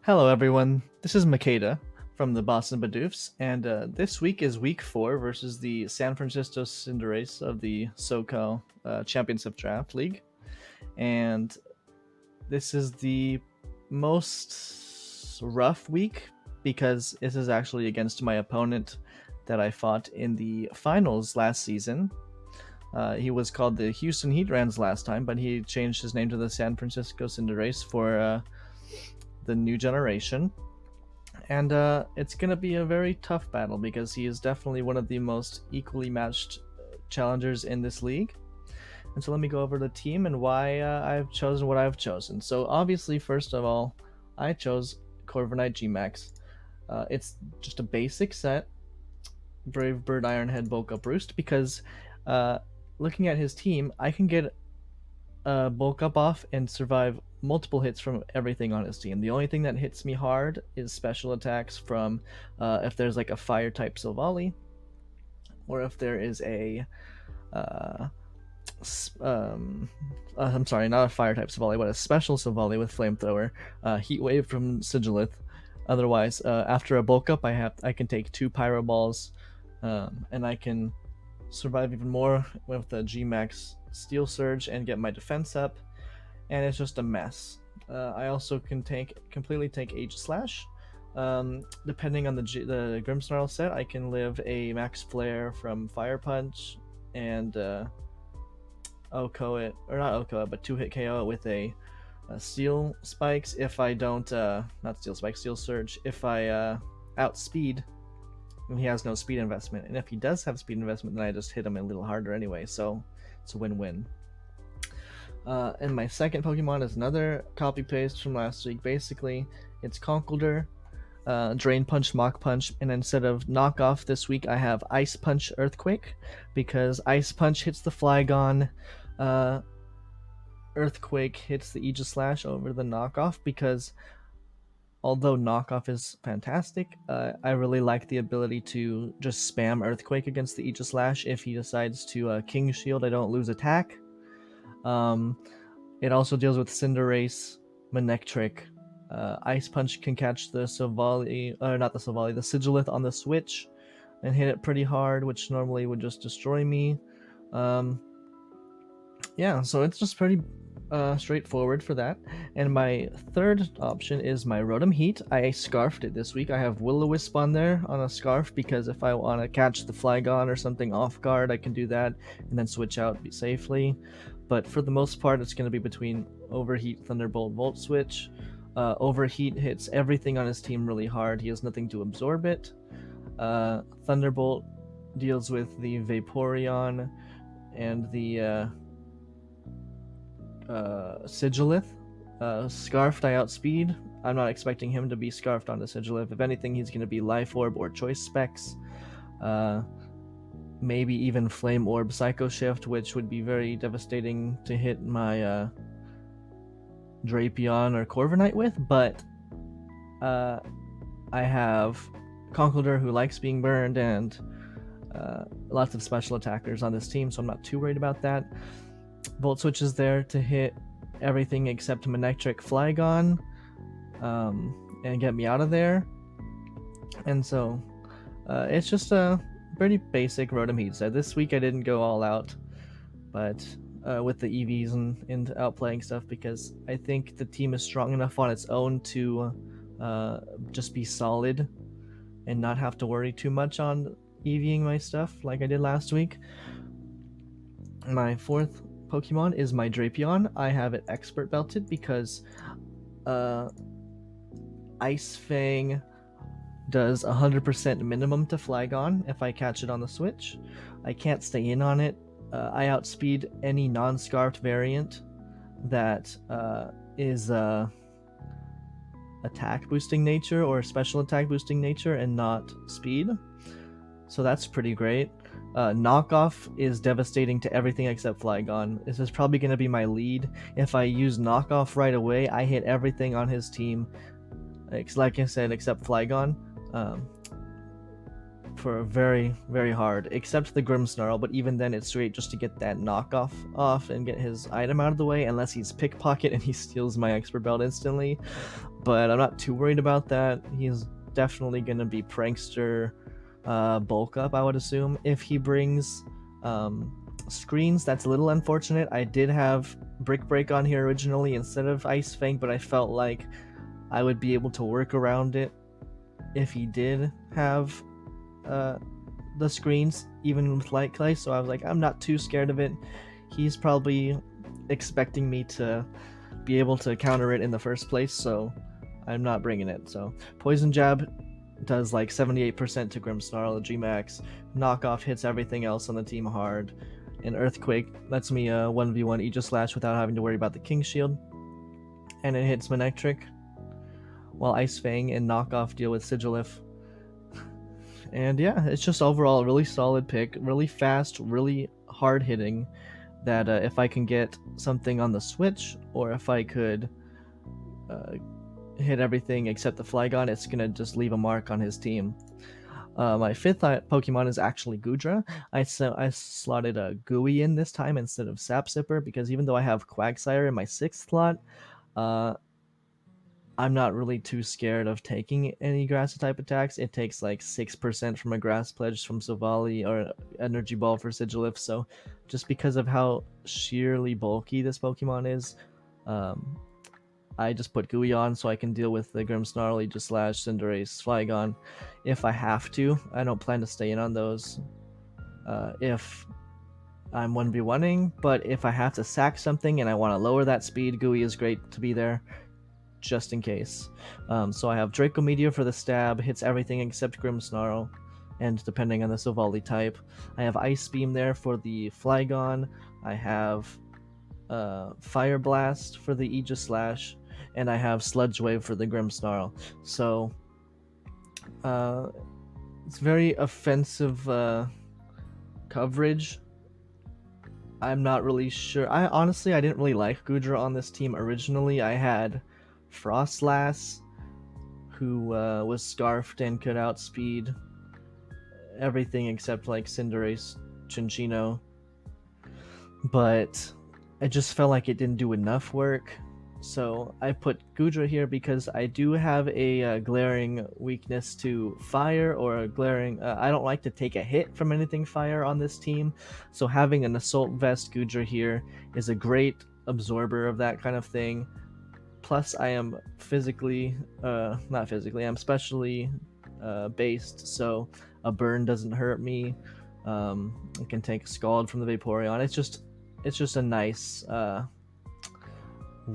Hello, everyone. This is Makeda from the Boston Bidoofs, and this week is Week 4 versus the San Francisco Cinderace of the SoCal Championship Draft League. And this is the most rough week because this is actually against my opponent that I fought in the finals last season. He was called the Houston Heat Rans last time, but he changed his name to the San Francisco Cinderace for the new generation. And it's going to be a very tough battle because he is definitely one of the most equally matched challengers in this league. And so let me go over the team and why I've chosen what I've chosen. So obviously, first of all, I chose Corviknight Gmax. It's just a basic set, Brave Bird, Ironhead, Bulk Up, Roost, because looking at his team, I can get Bulk Up off and survive multiple hits from everything on his team. The only thing that hits me hard is special attacks from if there's like a fire type Silvally, or if there is a I'm sorry, not a fire type Silvally, but a special Silvally with flamethrower, Heat Wave from Sigilith. Otherwise, after a bulk up, I can take 2 Pyro Balls, and I can survive even more with the Gmax Steel Surge and get my defense up. And it's just a mess. I also can completely take H Slash. Depending on the Grimmsnarl set, I can live a Max Flare from Fire Punch and OHKO it, or not OHKO it, but 2-hit KO it with a Steel Spikes if I don't, not Steel Spikes, Steel Surge, if I outspeed when he has no speed investment. And if he does have speed investment, then I just hit him a little harder anyway, so it's a win-win. And my second Pokemon is another copy-paste from last week. Basically, it's Conkeldurr, Drain Punch, Mach Punch, and instead of Knockoff this week, I have Ice Punch, Earthquake, because Ice Punch hits the Flygon, Earthquake hits the Aegislash over the Knockoff, because although Knockoff is fantastic, I really like the ability to just spam Earthquake against the Aegislash. If he decides to King Shield, I don't lose attack. It also deals with Cinderace, Manectric. Ice Punch can catch the Silvally, or not the Silvally, the Sigilith on the switch and hit it pretty hard, which normally would just destroy me. Yeah, so it's just pretty straightforward for that. And my third option is my Rotom Heat. I scarfed it this week. I have Will-O-Wisp on there on a scarf because if I want to catch the Flygon or something off guard, I can do that and then switch out safely. But for the most part, it's going to be between Overheat, Thunderbolt, Volt Switch. Overheat hits everything on his team really hard. He has nothing to absorb it. Thunderbolt deals with the Vaporeon and the Sigilith. Scarfed, I outspeed. I'm not expecting him to be scarfed on the Sigilith. If anything, he's going to be Life Orb or Choice Specs. Maybe even Flame Orb Psycho Shift, which would be very devastating to hit my Drapion or Corviknight with, but I have Conkeldurr who likes being burned and lots of special attackers on this team, so I'm not too worried about that. Volt Switch is there to hit everything except Manectric Flygon and get me out of there. And so it's just a pretty basic Rotom Heat set. This week I didn't go all out, but with the EVs and outplaying stuff, because I think the team is strong enough on its own to just be solid and not have to worry too much on EVing my stuff like I did last week. My fourth Pokemon is my Drapion. I have it Expert Belted because Ice Fang does 100% minimum to Flygon if I catch it on the switch. I can't stay in on it. I outspeed any non-scarfed variant that is attack boosting nature or special attack boosting nature and not speed. So that's pretty great. Knockoff is devastating to everything except Flygon. This is probably going to be my lead. If I use Knockoff right away, I hit everything on his team, like I said, except Flygon. for very, very hard, except the Grimmsnarl, but even then it's great just to get that knockoff off and get his item out of the way, unless he's pickpocket and he steals my expert belt instantly. But I'm not too worried about that. He's definitely going to be prankster bulk up, I would assume. If he brings screens, that's a little unfortunate. I did have Brick Break on here originally instead of Ice Fang, but I felt like I would be able to work around it if he did have the screens, even with Light Clay, so I was like, I'm not too scared of it. He's probably expecting me to be able to counter it in the first place, so I'm not bringing it. So Poison Jab does like 78% to Grimmsnarl, G-Max. Knockoff hits everything else on the team hard. And Earthquake lets me 1v1 Aegislash without having to worry about the King Shield. And it hits Manectric, while Ice Fang and Knockoff deal with Sigilif. And yeah, it's just overall a really solid pick, really fast, really hard hitting, that if I can get something on the Switch, or if I could hit everything except the Flygon, it's going to just leave a mark on his team. My fifth Pokemon is actually Goodra. I slotted a Gooey in this time instead of Sapsipper, because even though I have Quagsire in my sixth slot, I'm not really too scared of taking any grass type attacks. It takes like 6% from a grass pledge from Savali or Energy Ball for Sigilif, so just because of how sheerly bulky this Pokemon is, I just put Gooey on so I can deal with the Grimmsnarl, Aegislash, Cinderace, Flygon if I have to. I don't plan to stay in on those if I'm 1v1ing, but if I have to sack something and I want to lower that speed, Gooey is great to be there, just in case. So I have Draco Meteor for the stab, hits everything except Grimmsnarl, and depending on the Savali type. I have Ice Beam there for the Flygon. I have Fire Blast for the Aegislash, and I have Sludge Wave for the Grimmsnarl. So it's very offensive coverage. I'm not really sure. I didn't really like Goodra on this team originally. I had Frostlass, who was scarfed and could outspeed everything except like Cinderace, Chinchino, but I just felt like it didn't do enough work. So I put Goodra here because I do have a glaring weakness to fire, or a glaring I don't like to take a hit from anything fire on this team, so having an Assault Vest Goodra here is a great absorber of that kind of thing. Plus I am I'm specially based, so a burn doesn't hurt me. I can take Scald from the Vaporeon. It's just a nice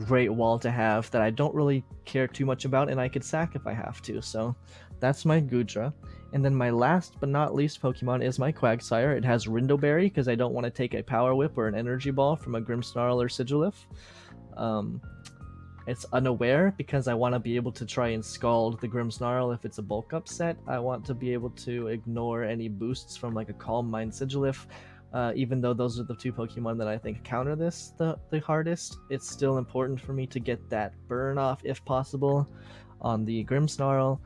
great wall to have that I don't really care too much about, and I could sack if I have to. So that's my Goodra. And then my last but not least Pokemon is my Quagsire. It has Rindoberry because I don't want to take a Power Whip or an Energy Ball from a Grimmsnarl or Sigilif. It's Unaware because I want to be able to try and Scald the Grimmsnarl if it's a bulk up set. I want to be able to ignore any boosts from like a Calm Mind Sigilif. Even though those are the two Pokemon that I think counter this the hardest, it's still important for me to get that burn off if possible on the Grimmsnarl,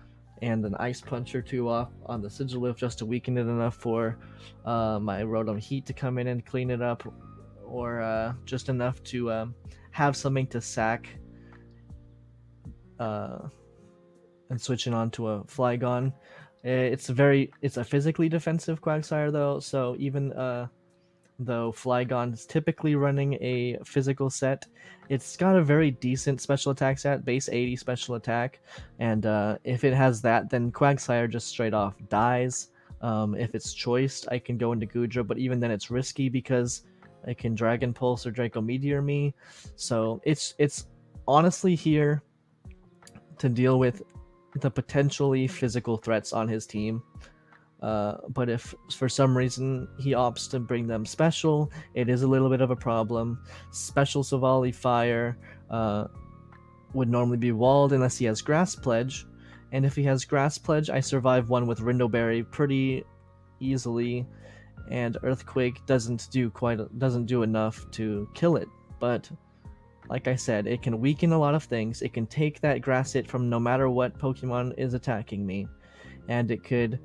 and an Ice Punch or two off on the Sigilif just to weaken it enough for my Rotom Heat to come in and clean it up, or just enough to have something to sack and switching on to a Flygon. It's a physically defensive Quagsire though, so even though Flygon is typically running a physical set, it's got a very decent special attack set, base 80 special attack, and if it has that, then Quagsire just straight off dies. If it's choiced, I can go into Goodra, but even then it's risky because I can Dragon Pulse or Draco Meteor me, so it's honestly here to deal with the potentially physical threats on his team. But if for some reason he opts to bring them special, it is a little bit of a problem. Special Savali Fire would normally be walled unless he has Grass Pledge, and if he has Grass Pledge, I survive one with Rindoberry pretty easily, and Earthquake doesn't do enough to kill it. But like I said, it can weaken a lot of things. It can take that grass hit from no matter what Pokemon is attacking me, and it could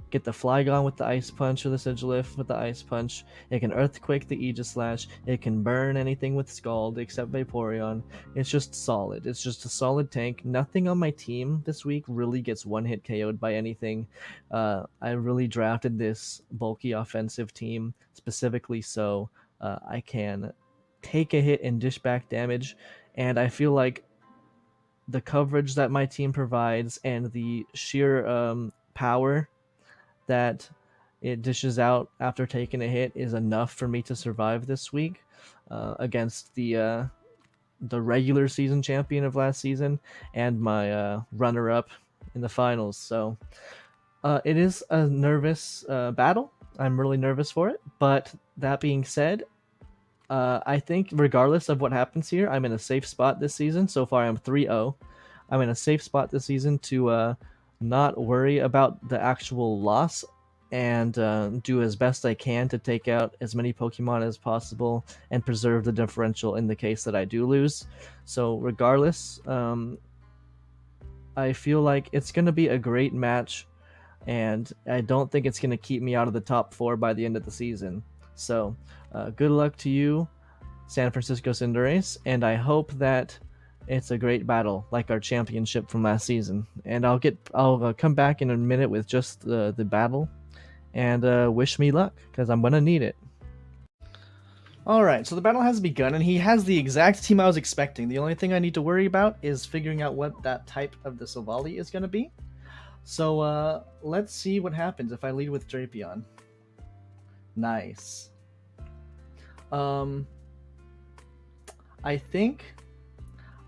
get the Flygon with the Ice Punch or the Sigilyph with the Ice Punch. It can Earthquake the Aegislash. It can burn anything with Scald except Vaporeon. It's just solid. It's just a solid tank. Nothing on my team this week really gets one-hit KO'd by anything. I really drafted this bulky offensive team specifically so I can take a hit and dish back damage, and I feel like the coverage that my team provides and the sheer power that it dishes out after taking a hit is enough for me to survive this week against the regular season champion of last season and my runner-up in the finals. So it is a nervous battle. I'm really nervous for it. But that being said, I think regardless of what happens here, I'm in a safe spot this season. So far, I'm 3-0. I'm in a safe spot this season to not worry about the actual loss and do as best I can to take out as many Pokemon as possible and preserve the differential in the case that I do lose. So regardless, I feel like it's going to be a great match, and I don't think it's going to keep me out of the top 4 by the end of the season. So good luck to you, San Francisco Cinderace, and I hope that it's a great battle like our championship from last season. And I'll come back in a minute with just the battle, and wish me luck because I'm gonna need it. All right, so the battle has begun, and he has the exact team I was expecting. The only thing I need to worry about is figuring out what that type of the Silvally is going to be. So let's see what happens if I lead with Drapion. Nice. I think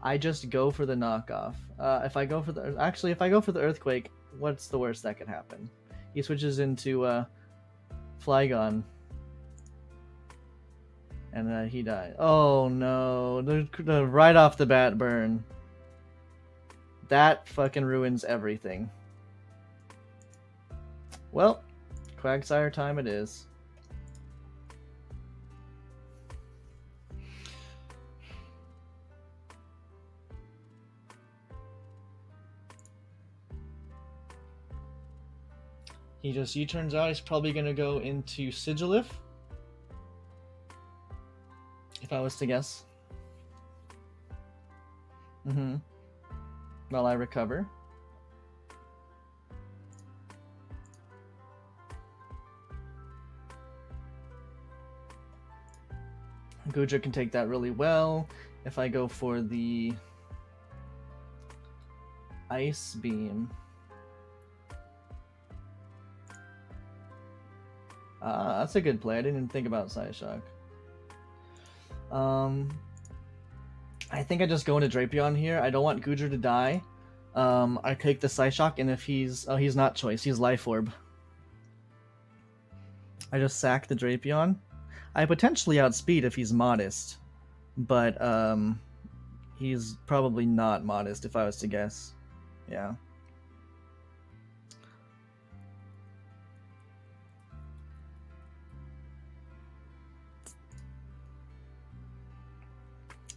I just go for the knockoff. If I go for the Earthquake, what's the worst that could happen? He switches into Flygon. And he died. Oh no, the right off the bat burn. That fucking ruins everything. Well, Quagsire time it is. He turns out he's probably gonna go into Sigilyph. If I was to guess. While I recover. Goodra can take that really well. If I go for the Ice Beam. That's a good play. I didn't even think about Psyshock. I think I just go into Drapion here. I don't want Goodra to die. I take the Psyshock, and if he's not choice, he's Life Orb. I just sack the Drapion. I potentially outspeed if he's modest, but he's probably not modest if I was to guess. Yeah.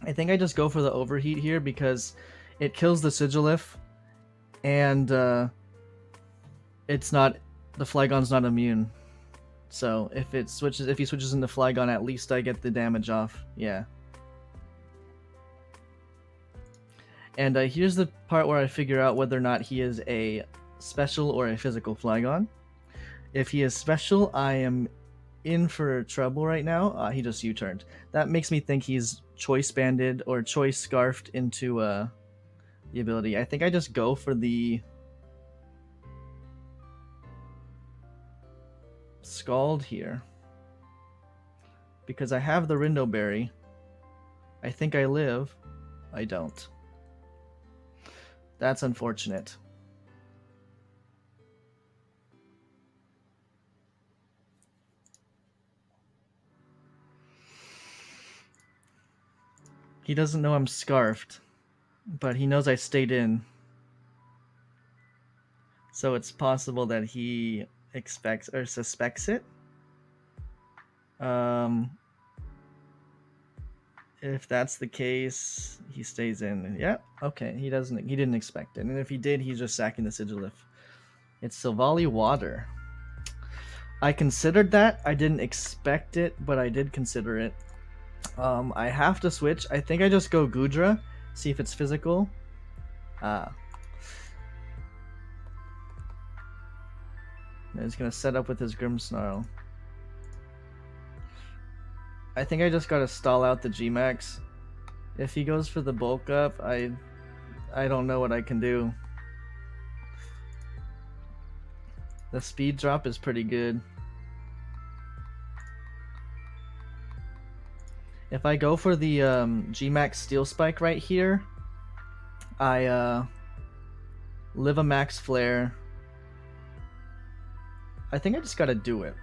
I think I just go for the Overheat here because it kills the Sigilyph, and the Flygon's not immune. So if he switches into Flygon, at least I get the damage off. Yeah. And here's the part where I figure out whether or not he is a special or a physical Flygon. If he is special, I am in for trouble right now. He just U-turned. That makes me think he's choice banded or choice scarfed into the ability. I think I just go for the Scald here because I have the Rindo Berry. I think I live. I don't. That's unfortunate. He doesn't know I'm scarfed, but he knows I stayed in. So it's possible that he expects or suspects it. If that's the case, he stays in. Yeah, okay. He didn't expect it. And if he did, he's just sacking the Sigilyph. It's Silvally Water. I considered that. I didn't expect it, but I did consider it. I have to switch. I think I just go Goodra, see if it's physical. He's gonna set up with his Grimmsnarl. I think I just gotta stall out the Gmax. If he goes for the bulk up, I don't know what I can do. The speed drop is pretty good. If I go for the Gmax Steel Spike right here, I live a max flare. I think I just gotta do it.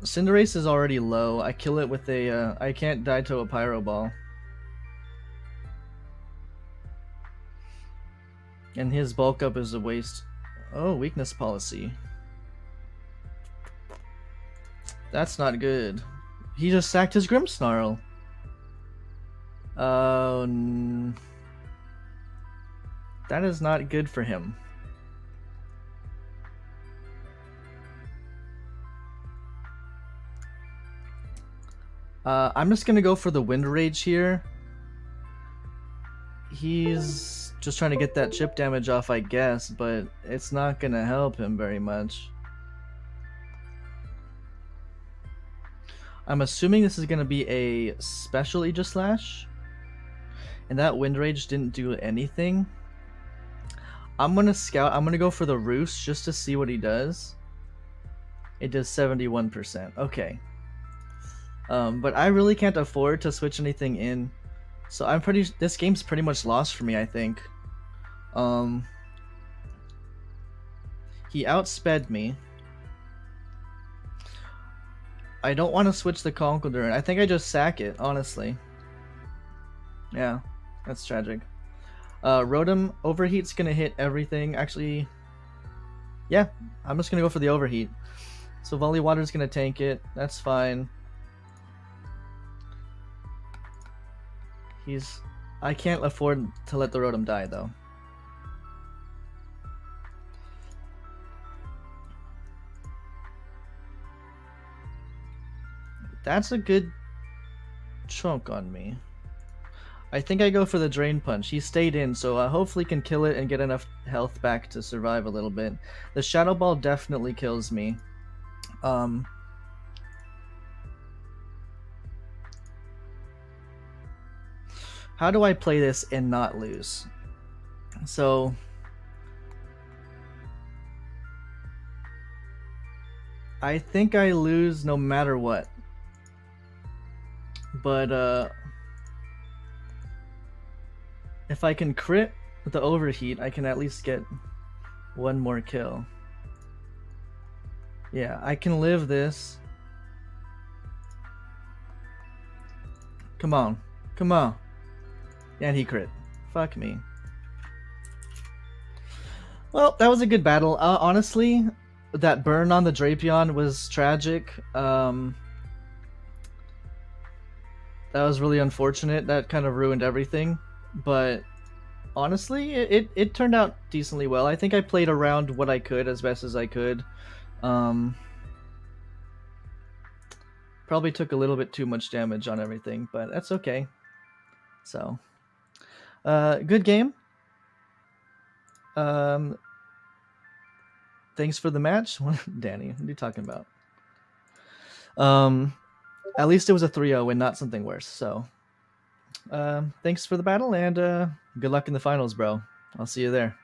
Cinderace is already low. I kill it with a I can't die to a Pyro Ball. And his bulk up is a waste. Oh, weakness policy. That's not good. He just sacked his Grimmsnarl. Oh, that is not good for him. I'm just gonna go for the Wind Rage here. He's just trying to get that chip damage off, I guess, but it's not gonna help him very much. I'm assuming this is gonna be a special Aegislash, and that Wind Rage didn't do anything. I'm gonna scout. I'm gonna go for the Roost just to see what he does. It does 71%. Okay. But I really can't afford to switch anything in, so this game's pretty much lost for me, I think. He outsped me. I don't want to switch the Conkeldurr. I think I just sack it, honestly. Yeah, that's tragic. Rotom Overheat's gonna hit everything. Actually, yeah, I'm just gonna go for the Overheat. So Volley Water's gonna tank it. That's fine. I can't afford to let the Rotom die, though. That's a good chunk on me. I think I go for the Drain Punch. He stayed in, so hopefully can kill it and get enough health back to survive a little bit. The Shadow Ball definitely kills me. How do I play this and not lose? So I think I lose no matter what. But if I can crit with the Overheat, I can at least get one more kill. Yeah, I can live this. Come on. Come on. And he crit. Fuck me. Well, that was a good battle. Honestly, that burn on the Drapion was tragic. That was really unfortunate. That kind of ruined everything. But honestly, it turned out decently well. I think I played around what I could as best as I could. Probably took a little bit too much damage on everything, but that's okay. So, good game. Thanks for the match. Danny, what are you talking about? At least it was a 3-0 and not something worse. So, thanks for the battle, and good luck in the finals, bro. I'll see you there.